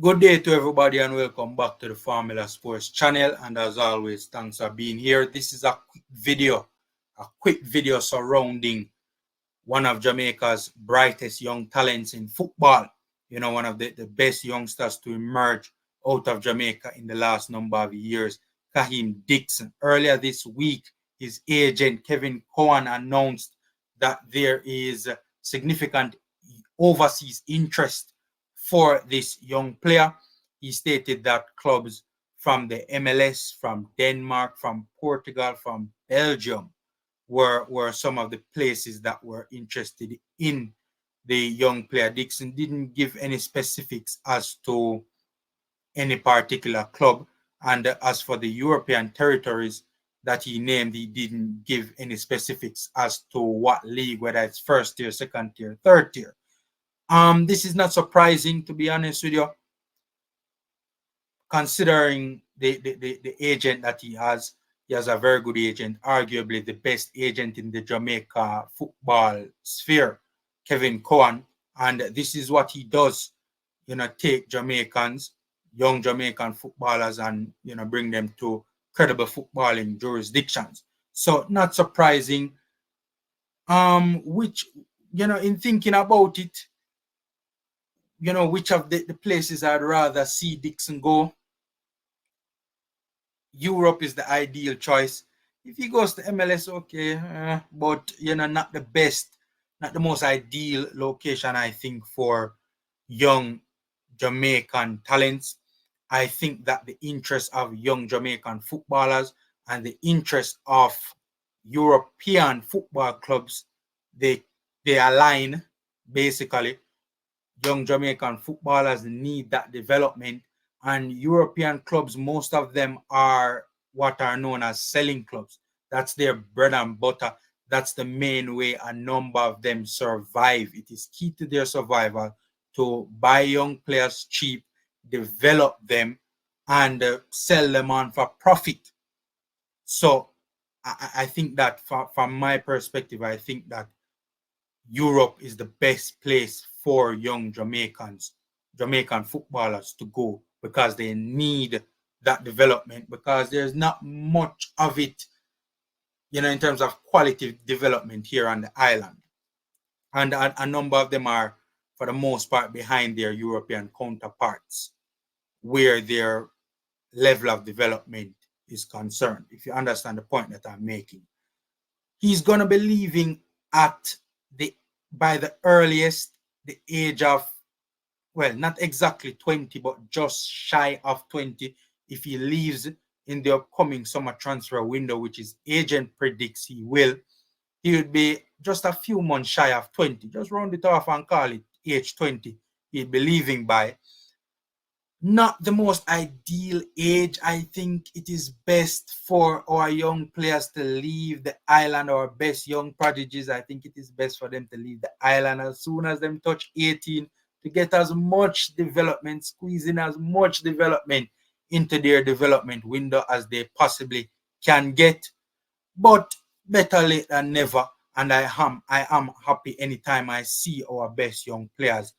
Good day to everybody and welcome back to the Formula Sports channel. And as always, thanks for being here. This is a quick video surrounding one of Jamaica's brightest young talents in football. One of the best youngsters to emerge out of Jamaica in the last number of years, Kaheim Dixon. Earlier this week, his agent, Kevin Cowan, announced that there is significant overseas interest for this young player. He stated that clubs from the MLS, from Denmark, from Portugal, from Belgium were some of the places that were interested in the young player. Dixon didn't give any specifics as to any particular club. And as for the European territories that he named, he didn't give any specifics as to what league, whether it's first tier, second tier, third tier. This is not surprising, to be honest with you, considering the agent that he has. He has a very good agent, arguably the best agent in the Jamaica football sphere, Kevin Cowan. And this is what he does, take Jamaicans, young Jamaican footballers, and, bring them to credible footballing jurisdictions. So not surprising. Which, in thinking about it, which of the places I'd rather see Dixon go, Europe is the ideal choice. If he goes to MLS, okay, but not the best, not the most ideal location, I think, for young Jamaican talents. I think that the interest of young Jamaican footballers and the interest of European football clubs, they align. Basically, young Jamaican footballers need that development. And European clubs, most of them are what are known as selling clubs. That's their bread and butter. That's the main way a number of them survive. It is key to their survival to buy young players cheap, develop them, and sell them on for profit. So I think that from my perspective, I think that Europe is the best place for young Jamaican footballers to go, because they need that development, because there's not much of it, in terms of quality development here on the island. And a number of them are, for the most part, behind their European counterparts, where their level of development is concerned, if you understand the point that I'm making. He's going to be leaving by the earliest, the age of, well, not exactly 20, but just shy of 20, if he leaves in the upcoming summer transfer window, which his agent predicts he will. He would be just a few months shy of 20. Just round it off and call it age 20. He'd be leaving by. Not the most ideal age. I think it is best for our young players to leave the island, our best young prodigies. I think it is best for them to leave the island as soon as them touch 18, to get as much development, squeeze in as much development into their development window as they possibly can get. But better late than never. And I am happy anytime I see our best young players,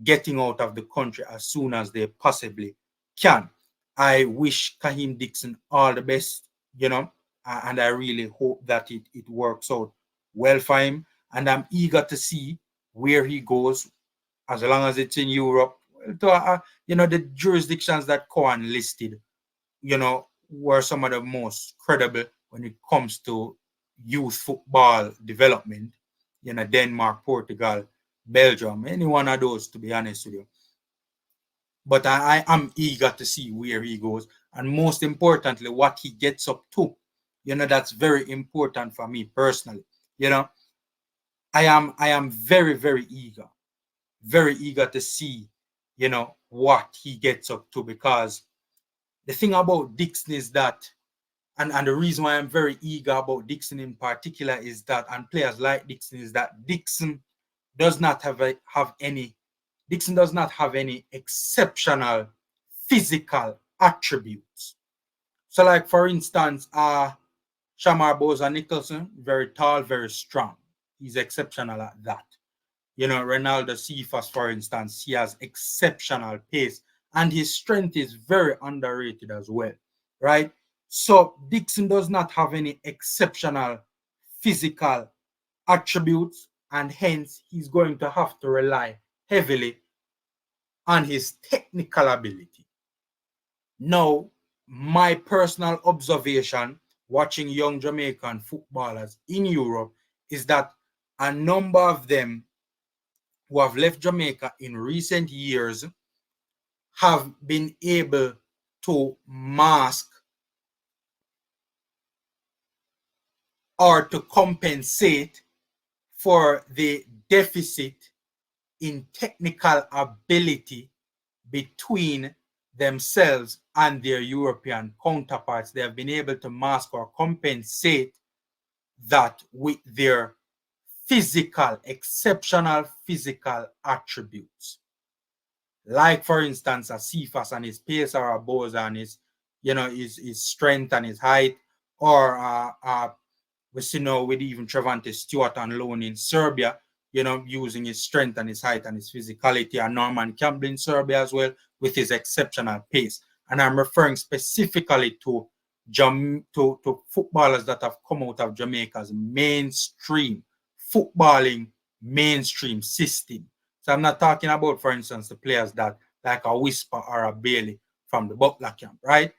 getting out of the country as soon as they possibly can. I wish Kaheim Dixon all the best, and I really hope that it works out well for him. And I'm eager to see where he goes, as long as it's in Europe. The jurisdictions that Cohen listed, were some of the most credible when it comes to youth football development. Denmark, Portugal, Belgium, any one of those, to be honest with you. But I am eager to see where he goes, and most importantly, what he gets up to. That's very important for me personally. I am very, very eager to see, what he gets up to, because the thing about Dixon is that, and the reason why I'm very eager about Dixon in particular is that, and players like Dixon, is that Dixon does not have any exceptional physical attributes. So, like, for instance, Shamar Boza Nicholson, very tall, very strong. He's exceptional at that. Ronaldo Cephas, for instance, he has exceptional pace and his strength is very underrated as well, right? So Dixon does not have any exceptional physical attributes and hence he's going to have to rely heavily on his technical ability. Now, my personal observation watching young Jamaican footballers in Europe is that a number of them who have left Jamaica in recent years have been able to mask or to compensate for the deficit in technical ability between themselves and their European counterparts. They have been able to mask or compensate that with their exceptional physical attributes. Like, for instance, a Cephas and his pace, or a Boza and his strength and his height, or we see now with even Trevante Stewart on loan in Serbia, using his strength and his height and his physicality, and Norman Campbell in Serbia as well with his exceptional pace. And I'm referring specifically to footballers that have come out of Jamaica's mainstream footballing mainstream system. So I'm not talking about, for instance, the players that like a Whisper or a Bailey from the Butler camp, right?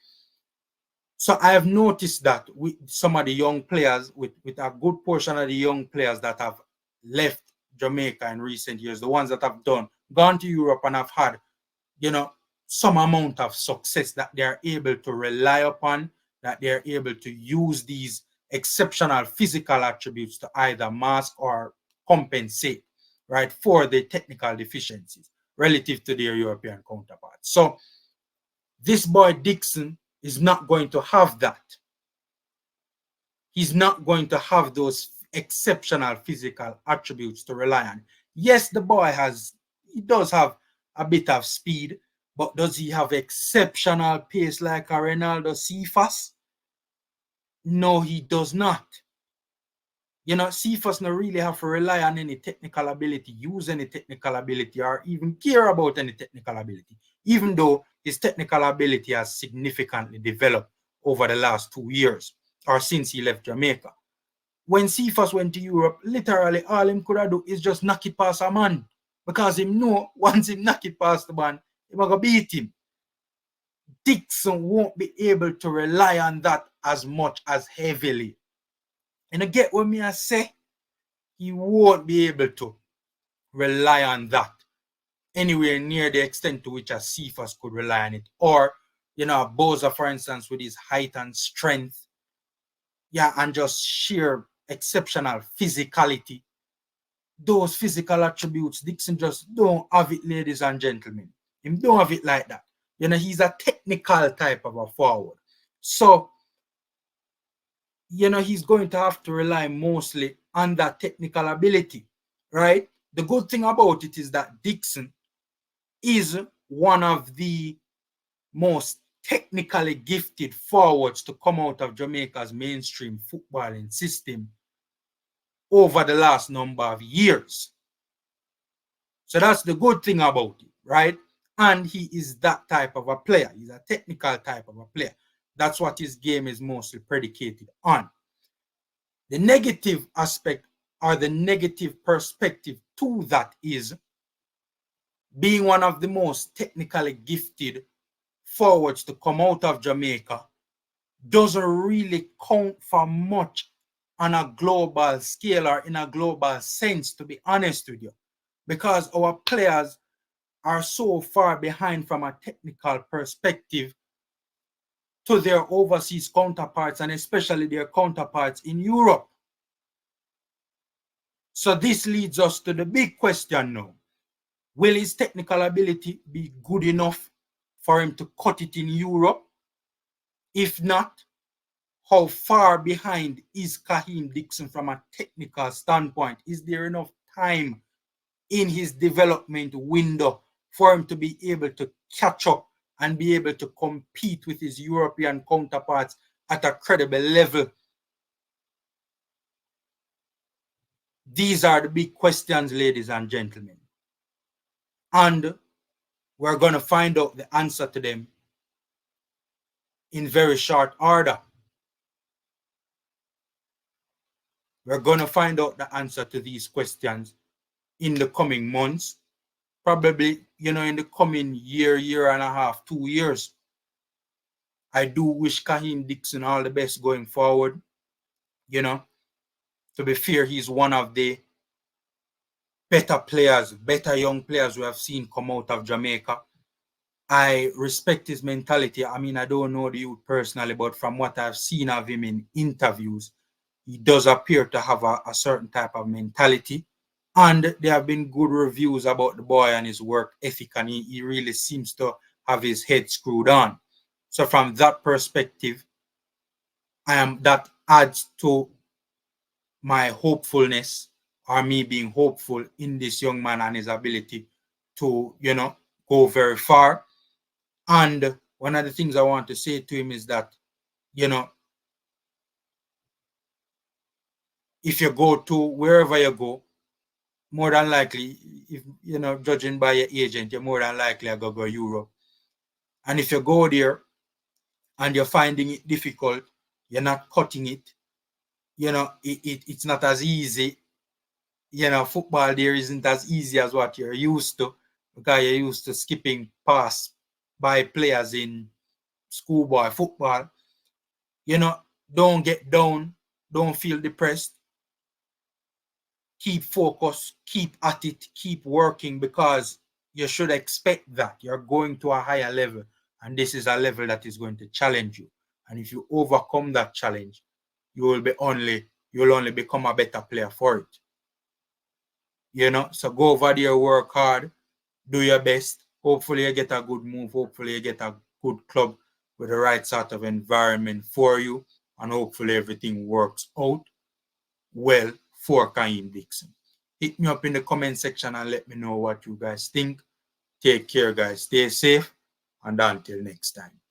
So I have noticed that with some of the young players, with a good portion of the young players that have left Jamaica in recent years, the ones that have gone to Europe and have had, some amount of success that they are able to rely upon, that they are able to use these exceptional physical attributes to either mask or compensate, right, for the technical deficiencies relative to their European counterparts. So this boy Dixon is not going to have that. He's not going to have those exceptional physical attributes to rely on. Yes, the boy does have a bit of speed, but does he have exceptional pace like a Ronaldo Cephas? No, he does not. Cephas not really have to rely on any technical ability, use any technical ability, or even care about any technical ability, even though his technical ability has significantly developed over the last 2 years or since he left Jamaica. When Cephas went to Europe, literally all him could do is just knock it past a man, because him know once he knock it past the man, he's going to beat him. Dixon won't be able to rely on that as much as heavily. And I get what me I say, he won't be able to rely on that anywhere near the extent to which a Cephas could rely on it. Or, Boza, for instance, with his height and strength, and just sheer exceptional physicality. Those physical attributes, Dixon just don't have it, ladies and gentlemen. He don't have it like that. He's a technical type of a forward. So, he's going to have to rely mostly on that technical ability, right? The good thing about it is that Dixon is one of the most technically gifted forwards to come out of Jamaica's mainstream footballing system over the last number of years. So that's the good thing about it, right? And he is that type of a player. He's a technical type of a player. That's what his game is mostly predicated on. The negative aspect or the negative perspective to that is being one of the most technically gifted forwards to come out of Jamaica doesn't really count for much on a global scale or in a global sense, to be honest with you, because our players are so far behind from a technical perspective to their overseas counterparts, and especially their counterparts in Europe. So this leads us to the big question now. Will his technical ability be good enough for him to cut it in Europe? If not, how far behind is Kaheim Dixon from a technical standpoint? Is there enough time in his development window for him to be able to catch up and be able to compete with his European counterparts at a credible level? These are the big questions, ladies and gentlemen. And we're going to find out the answer to them in very short order. We're going to find out the answer to these questions in the coming months, probably, in the coming year and a half, 2 years. I do wish Kaheim Dixon all the best going forward. To be fair, he's one of the better players, better young players we have seen come out of Jamaica. I respect his mentality. I mean, I don't know the youth personally, but from what I've seen of him in interviews, he does appear to have a certain type of mentality. And there have been good reviews about the boy and his work ethic, and he really seems to have his head screwed on. So from that perspective, that adds to my hopefulness, or me being hopeful in this young man and his ability to, go very far. And one of the things I want to say to him is that, if you go to wherever you go, more than likely, if judging by your agent, you're more than likely to go Europe. And if you go there and you're finding it difficult, you're not cutting it, it's not as easy. Football there isn't as easy as what you're used to, because you're used to skipping past by players in schoolboy football. Don't get down, don't feel depressed. Keep focused, keep at it, keep working, because you should expect that you're going to a higher level, and this is a level that is going to challenge you. And if you overcome that challenge, you'll only become a better player for it. So go over there, work hard, do your best. Hopefully you get a good move. Hopefully you get a good club with the right sort of environment for you, and hopefully everything works out well for Kaheim Dixon. Hit me up in the comment section and let me know what you guys think. Take care, guys. Stay safe, and until next time.